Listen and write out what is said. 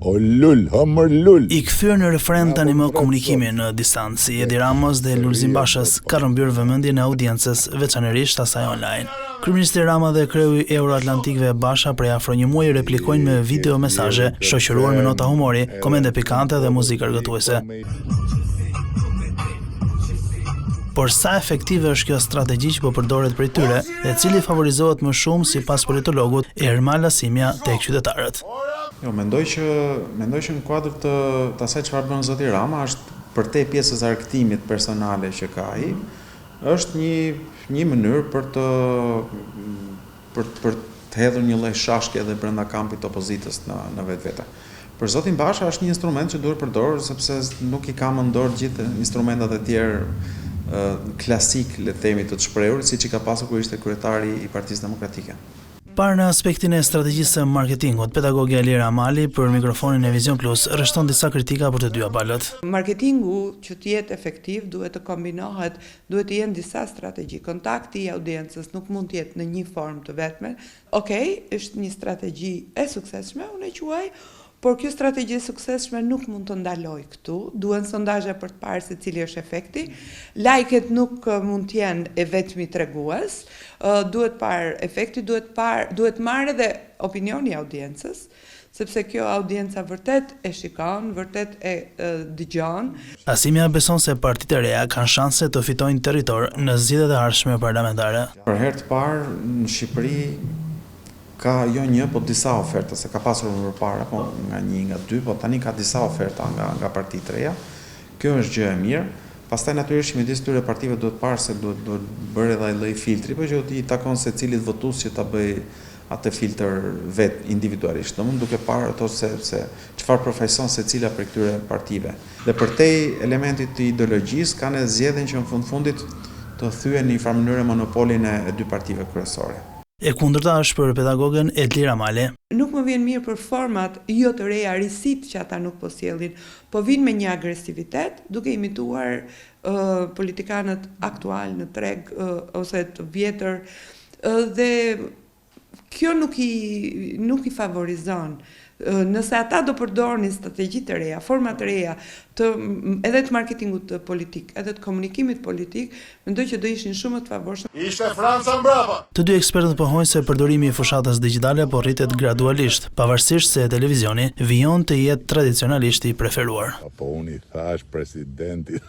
I kthyer në refren tani më komunikimi në distancë si Edi Ramës dhe Lulzim Bashës ka rrëmbyer vëmendjen e audiencës, veçanërisht asaj online. Kryeministri Rama dhe kreu i Euroatlantikëve Basha prej afro një muaji replikojnë me video mesazhe, shoqëruar me nota humori, komente pikante dhe muzikë argëtuese. Por sa efektive është kjo strategji që po përdoret prej tyre dhe cili favorizohet më shumë sipas politologut Ermal Asimja tek qytetarët? Jo, mendoj që në kuadër të asaj çfarë bën zoti Rama është përtej pjesës argëtimit personale që ka ai, është një mënyrë për të hedhur një lloj shashke edhe brenda kampit të opozitës në vetvete. Për zotin Basha është një instrument që duhet përdorur sepse nuk i ka më në dorë gjithë instrumentat e tjerë klasik, le të themi, të shprehur, siç i ka pasur kur ishte kryetari i Partisë Demokratike. Parë në aspektin e strategjisë së marketingut, pedagogi Alira Amali për mikrofonin e Vision Plus rreshton disa kritika për të dyja palët. Marketingu që të jetë efektiv duhet të kombinohet, duhet të jenë disa strategji. Kontakti i audiencës nuk mund të jetë në një formë të vetme. Okej, është një strategji e suksesshme, unë e quaj, por kjo strategji e suksesshme nuk mund të ndaloj këtu. Duhen sondazhe për të parë se cili është efekti. Lajket nuk mund të jenë e vetmi tregues. Duhet parë efekti, duhet marrë edhe opinioni i audiencës, sepse kjo audienca vërtet e shikon, vërtet e dëgjon. Asimja beson se partitë e reja kanë shanse të fitojnë territor në zgjedhjet e ardhshme parlamentare. Për herë të parë në Shqipëri ka jo një, po disa oferta, se ka pasur më parë, po nga një, nga dy, po tani ka disa oferta nga partitë reja. Kjo është gjë e mirë. Pastaj natyrisht midis këtyre partive duhet parë se duhet bërë edhe ai lloj filtri, por që i takon secilit votues që ta bëj atë filtr vet individualisht. Domthonë duke parë ato se çfarë profesion secila për këtyre partive. Dhe përtej elementit të ideologjisë kanë zgjedhjen që në fundit të thyen në një farë mënyrë monopolin e dy partive kryesore. E kundërta është për pedagogën Edlir Amale. Nuk më vjen mirë për format jo të reja, risit që ata nuk po sjellin, po vinë me një agresivitet, duke imituar politikanët aktual në treg ose të vjetër, dhe kjo nuk i favorizon. Nëse ata do përdornin strategji të reja, forma të reja, edhe të marketingut politik, edhe të komunikimit politik, mendoj që do ishin shumë të favorshëm. Ishte Franca mbrapa. Të dy ekspertët pohojnë se përdorimi i fushatës digjitale po rritet gradualisht, pavarësisht se televizioni vijon të jetë tradicionalisht i preferuar. Apo unë i thash presidentit